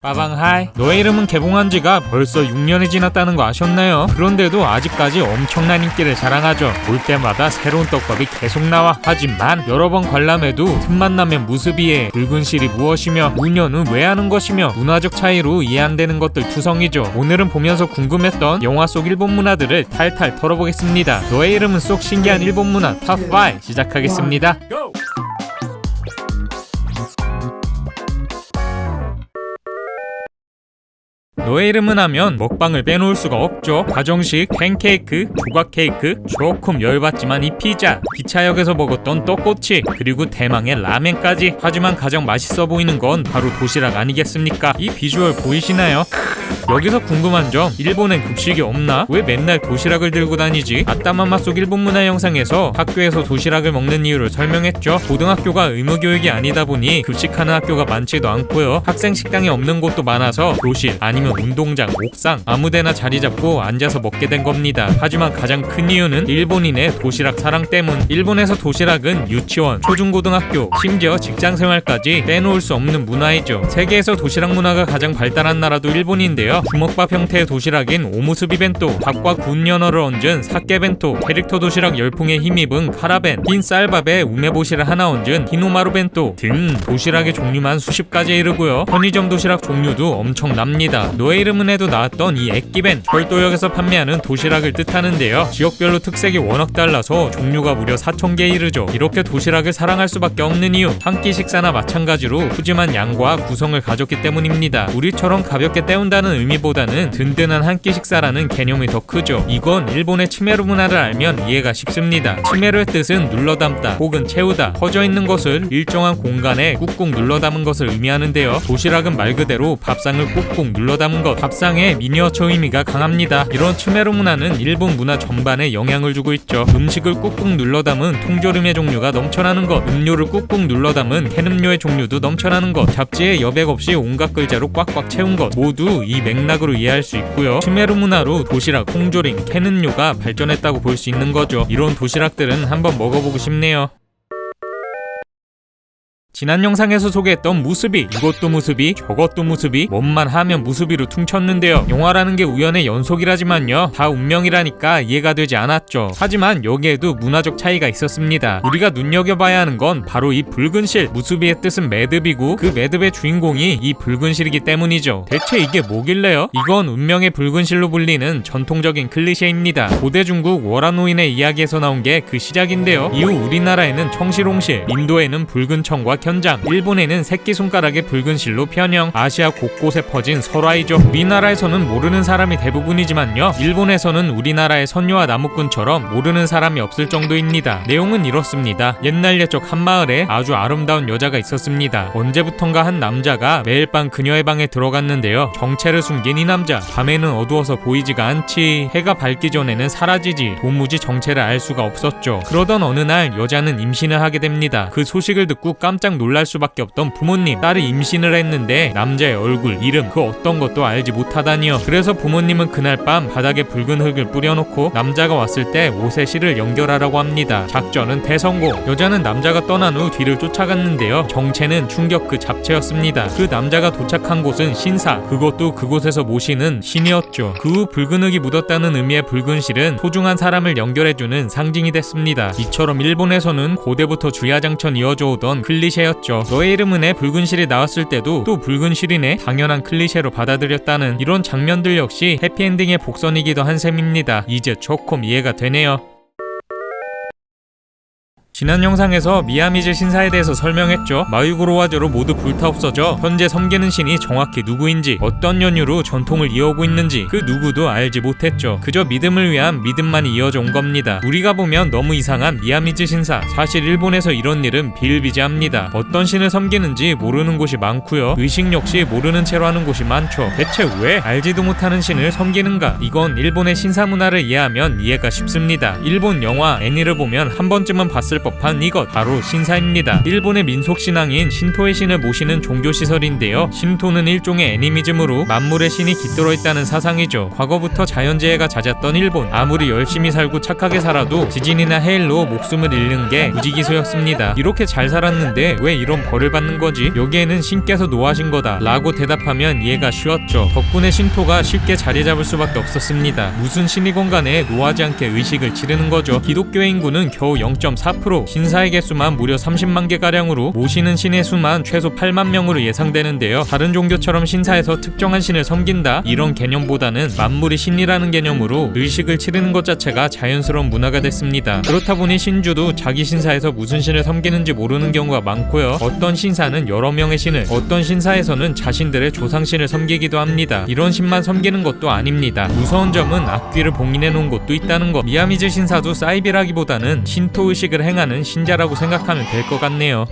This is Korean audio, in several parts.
빠방하이, 너의 이름은 개봉한 지가 벌써 6년이 지났다는 거 아셨나요? 그런데도 아직까지 엄청난 인기를 자랑하죠. 볼 때마다 새로운 떡밥이 계속 나와. 하지만 여러 번 관람해도 틈만 나면 무수비에 붉은 실이 무엇이며 무녀는 왜 하는 것이며 문화적 차이로 이해 안 되는 것들 투성이죠. 오늘은 보면서 궁금했던 영화 속 일본 문화들을 탈탈 털어보겠습니다. 너의 이름은 속 신기한 일본 문화 탑5 시작하겠습니다. 너의 이름은 하면 먹방을 빼놓을 수가 없죠. 가정식 팬케이크, 조각 케이크, 조금 열받지만 이 피자, 기차역에서 먹었던 떡꼬치, 그리고 대망의 라멘까지. 하지만 가장 맛있어 보이는 건 바로 도시락 아니겠습니까? 이 비주얼 보이시나요? 여기서 궁금한 점, 일본엔 급식이 없나? 왜 맨날 도시락을 들고 다니지? 아따맘마 속 일본 문화 영상에서 학교에서 도시락을 먹는 이유를 설명했죠. 고등학교가 의무교육이 아니다 보니 급식하는 학교가 많지도 않고요. 학생 식당이 없는 곳도 많아서 교실 아니면 운동장, 옥상 아무데나 자리 잡고 앉아서 먹게 된 겁니다. 하지만 가장 큰 이유는 일본인의 도시락 사랑 때문. 일본에서 도시락은 유치원, 초중고등학교, 심지어 직장생활까지 빼놓을 수 없는 문화이죠. 세계에서 도시락 문화가 가장 발달한 나라도 일본인데요. 주먹밥 형태의 도시락인 오무스비 벤토, 밥과 군 연어를 얹은 사케 벤토, 캐릭터 도시락 열풍에 힘입은 카라벤, 흰 쌀밥에 우메보시를 하나 얹은 히노마루 벤토 등 도시락의 종류만 수십 가지에 이르고요. 편의점 도시락 종류도 엄청납니다. 너의 이름은 에도 나왔던 이 액기벤, 철도역에서 판매하는 도시락을 뜻하는데요. 지역별로 특색이 워낙 달라서 종류가 무려 4,000개에 이르죠. 이렇게 도시락을 사랑할 수밖에 없는 이유, 한 끼 식사나 마찬가지로 푸짐한 양과 구성을 가졌기 때문입니다. 우리처럼 가볍게 때운다는 의미보다는 든든한 한 끼 식사라는 개념이 더 크죠. 이건 일본의 치메루 문화를 알면 이해가 쉽습니다. 치메루의 뜻은 눌러담다 혹은 채우다, 퍼져 있는 것을 일정한 공간에 꾹꾹 눌러담은 것을 의미하는데요. 도시락은 말 그대로 밥상을 꾹꾹 눌러담은 것, 밥상의 미니어처 의미가 강합니다. 이런 치메루 문화는 일본 문화 전반에 영향을 주고 있죠. 음식을 꾹꾹 눌러담은 통조림의 종류가 넘쳐나는 것, 음료를 꾹꾹 눌러담은 캔음료의 종류도 넘쳐나는 것, 잡지에 여백 없이 온갖 글자로 꽉꽉 채운 것, 모두 이 맥락으로 이해할 수 있고요. 치메루 문화로 도시락, 통조림, 캔음료가 발전했다고 볼 수 있는 거죠. 이런 도시락들은 한번 먹어보고 싶네요. 지난 영상에서 소개했던 무스비, 이것도 무스비, 저것도 무스비, 뭔만 하면 무스비로 퉁쳤는데요. 영화라는 게 우연의 연속이라지만요, 다 운명이라니까 이해가 되지 않았죠. 하지만 여기에도 문화적 차이가 있었습니다. 우리가 눈여겨봐야 하는 건 바로 이 붉은 실. 무스비의 뜻은 매듭이고 그 매듭의 주인공이 이 붉은 실이기 때문이죠. 대체 이게 뭐길래요? 이건 운명의 붉은 실로 불리는 전통적인 클리셰입니다. 고대 중국 월화노인의 이야기에서 나온 게 그 시작인데요. 이후 우리나라에는 청실홍실, 인도에는 붉은 청과 현장, 일본에는 새끼손가락의 붉은 실로 변형, 아시아 곳곳에 퍼진 설화이죠. 우리나라에서는 모르는 사람이 대부분이지만요, 일본에서는 우리나라의 선녀와 나무꾼처럼 모르는 사람이 없을 정도입니다. 내용은 이렇습니다. 옛날 옛적 한 마을에 아주 아름다운 여자가 있었습니다. 언제부턴가 한 남자가 매일 밤 그녀의 방에 들어갔는데요. 정체를 숨긴 이 남자, 밤에는 어두워서 보이지가 않지, 해가 밝기 전에는 사라지지, 도무지 정체를 알 수가 없었죠. 그러던 어느 날 여자는 임신을 하게 됩니다. 그 소식을 듣고 깜짝 놀랄 수밖에 없던 부모님. 딸이 임신을 했는데 남자의 얼굴, 이름, 그 어떤 것도 알지 못하다니요. 그래서 부모님은 그날 밤 바닥에 붉은 흙을 뿌려놓고 남자가 왔을 때 옷에 실을 연결하라고 합니다. 작전은 대성공. 여자는 남자가 떠난 후 뒤를 쫓아갔는데요. 정체는 충격 그 자체였습니다. 그 남자가 도착한 곳은 신사, 그것도 그곳에서 모시는 신이었죠. 그 후 붉은 흙이 묻었다는 의미의 붉은 실은 소중한 사람을 연결해주는 상징이 됐습니다. 이처럼 일본에서는 고대부터 주야장천 이어져 오던 클리셰였죠. 너의 이름은에 붉은 실이 나왔을 때도 또 붉은 실이네, 당연한 클리셰로 받아들였다는 이런 장면들 역시 해피엔딩의 복선이기도 한 셈입니다. 이제 조금 이해가 되네요. 지난 영상에서 미야미즈 신사에 대해서 설명했죠. 마유구로와저로 모두 불타없어져 현재 섬기는 신이 정확히 누구인지, 어떤 연유로 전통을 이어오고 있는지 그 누구도 알지 못했죠. 그저 믿음을 위한 믿음만이 이어져 온 겁니다. 우리가 보면 너무 이상한 미야미즈 신사, 사실 일본에서 이런 일은 비일비재합니다. 어떤 신을 섬기는지 모르는 곳이 많고요, 의식 역시 모르는 채로 하는 곳이 많죠. 대체 왜 알지도 못하는 신을 섬기는가? 이건 일본의 신사 문화를 이해하면 이해가 쉽습니다. 일본 영화 애니를 보면 한 번쯤은 봤을 법한 이것 바로 신사입니다. 일본의 민속신앙인 신토의 신을 모시는 종교시설인데요. 신토는 일종의 애니미즘으로 만물의 신이 깃들어 있다는 사상이죠. 과거부터 자연재해가 잦았던 일본, 아무리 열심히 살고 착하게 살아도 지진이나 해일로 목숨을 잃는 게 무지기수였습니다. 이렇게 잘 살았는데 왜 이런 벌을 받는 거지? 여기에는 신께서 노하신 거다 라고 대답하면 이해가 쉬웠죠. 덕분에 신토가 쉽게 자리 잡을 수밖에 없었습니다. 무슨 신이건 간에 노하지 않게 의식을 치르는 거죠. 기독교의 인구는 겨우 0.4%, 신사의 개수만 무려 30만 개가량으로 모시는 신의 수만 최소 8만 명으로 예상되는데요. 다른 종교처럼 신사에서 특정한 신을 섬긴다 이런 개념보다는 만물이 신이라는 개념으로 의식을 치르는 것 자체가 자연스러운 문화가 됐습니다. 그렇다 보니 신주도 자기 신사에서 무슨 신을 섬기는지 모르는 경우가 많고요. 어떤 신사는 여러 명의 신을, 어떤 신사에서는 자신들의 조상신을 섬기기도 합니다. 이런 신만 섬기는 것도 아닙니다. 무서운 점은 앞귀를 봉인해 놓은 곳도 있다는 것. 미야미즈 신사도 사이비라기보다는 신토 의식을 행하는 신자라고 생각하면 될 것 같네요.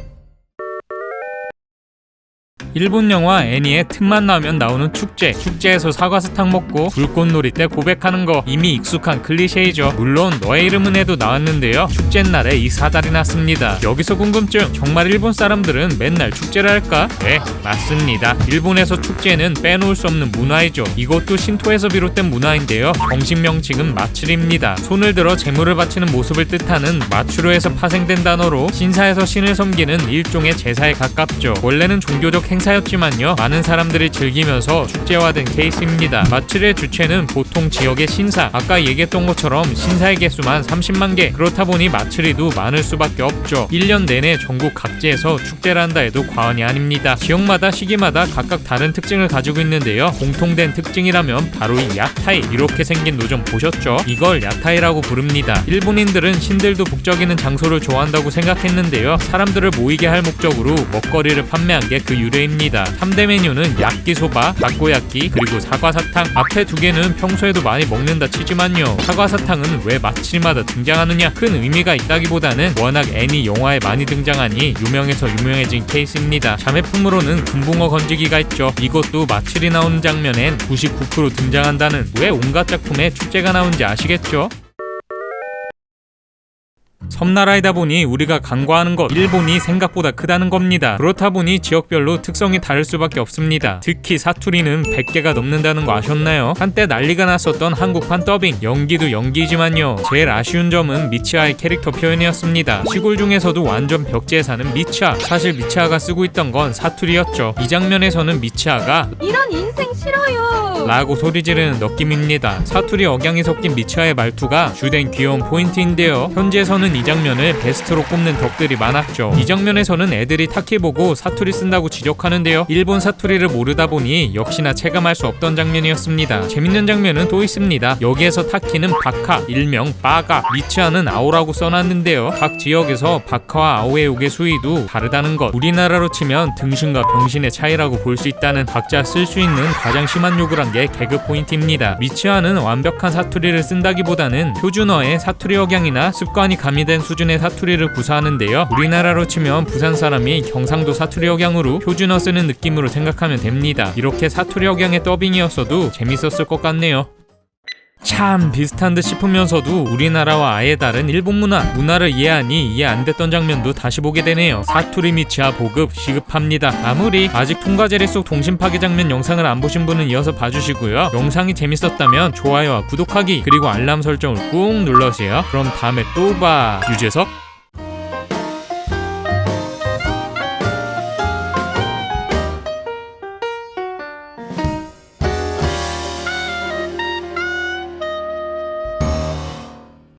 일본 영화 애니에 틈만 나오면 나오는 축제에서 사과사탕 먹고 불꽃놀이 때 고백하는 거 이미 익숙한 클리셰이죠. 물론 너의 이름은 에도 나왔는데요. 축제날에 이 사달이 났습니다. 여기서 궁금증, 정말 일본 사람들은 맨날 축제를 할까? 네, 맞습니다. 일본에서 축제는 빼놓을 수 없는 문화이죠. 이것도 신토에서 비롯된 문화인데요. 정식 명칭은 마츠리입니다. 손을 들어 제물을 바치는 모습을 뜻하는 마츠로에서 파생된 단어로 신사에서 신을 섬기는 일종의 제사에 가깝죠. 원래는 종교적 행사였지만요, 많은 사람들이 즐기면서 축제화된 케이스입니다. 마츠리의 주체는 보통 지역의 신사, 아까 얘기했던 것처럼 신사의 개수만 30만 개, 그렇다 보니 마츠리도 많을 수밖에 없죠. 1년 내내 전국 각지에서 축제를 한다 해도 과언이 아닙니다. 지역마다 시기마다 각각 다른 특징을 가지고 있는데요. 공통된 특징이라면 바로 이 야타이, 이렇게 생긴 노점 보셨죠? 이걸 야타이라고 부릅니다. 일본인들은 신들도 북적이는 장소를 좋아한다고 생각했는데요, 사람들을 모이게 할 목적으로 먹거리를 판매한 게 그 유래입니다. 3대 메뉴는 야끼소바, 다코야끼, 그리고 사과사탕. 앞에 두 개는 평소에도 많이 먹는다 치지만요, 사과사탕은 왜 마츠리마다 등장하느냐? 큰 의미가 있다기보다는 워낙 애니 영화에 많이 등장하니 유명해서 유명해진 케이스입니다. 자매품으로는 금붕어 건지기가 있죠. 이것도 마츠리 나오는 장면엔 99% 등장한다는, 왜 온갖 작품에 축제가 나온지 아시겠죠? 섬나라이다 보니 우리가 간과하는 것, 일본이 생각보다 크다는 겁니다. 그렇다 보니 지역별로 특성이 다를 수밖에 없습니다. 특히 사투리는 100개가 넘는다는 거 아셨나요? 한때 난리가 났었던 한국판 더빙, 연기도 연기지만요, 제일 아쉬운 점은 미치아의 캐릭터 표현이었습니다. 시골 중에서도 완전 벽지에 사는 미치아, 사실 미치아가 쓰고 있던 건 사투리였죠. 이 장면에서는 미치아가 이런 인생 싫어요 라고 소리 지르는 느낌입니다. 사투리 억양이 섞인 미치아의 말투가 주된 귀여운 포인트인데요, 현지에서는 이 장면을 베스트로 꼽는 덕들이 많았죠. 이 장면에서는 애들이 타키 보고 사투리 쓴다고 지적하는데요, 일본 사투리를 모르다 보니 역시나 체감할 수 없던 장면이었습니다. 재밌는 장면은 또 있습니다. 여기에서 타키는 바카, 일명 빠가, 미치아는 아오라고 써놨는데요, 각 지역에서 바카와 아오의 욕의 수위도 다르다는 것, 우리나라로 치면 등신과 병신의 차이라고 볼 수 있다는, 각자 쓸 수 있는 가장 심한 욕을 한 게 개그 포인트입니다. 미치아는 완벽한 사투리를 쓴다기보다는 표준어의 사투리 억양이나 습관이 가미된 수준의 사투리를 구사하는데요, 우리나라로 치면 부산 사람이 경상도 사투리 억양으로 표준어 쓰는 느낌으로 생각하면 됩니다. 이렇게 사투리 억양의 더빙이었어도 재밌었을 것 같네요. 참 비슷한 듯 싶으면서도 우리나라와 아예 다른 일본 문화를 이해하니 이해 안 됐던 장면도 다시 보게 되네요. 사투리 미치아 보급 시급합니다. 아무리 아직 통과제리 속 동심 파괴 장면 영상을 안 보신 분은 이어서 봐주시고요, 영상이 재밌었다면 좋아요와 구독하기, 그리고 알람 설정을 꾹 눌러주세요. 그럼 다음에 또 봐. 유재석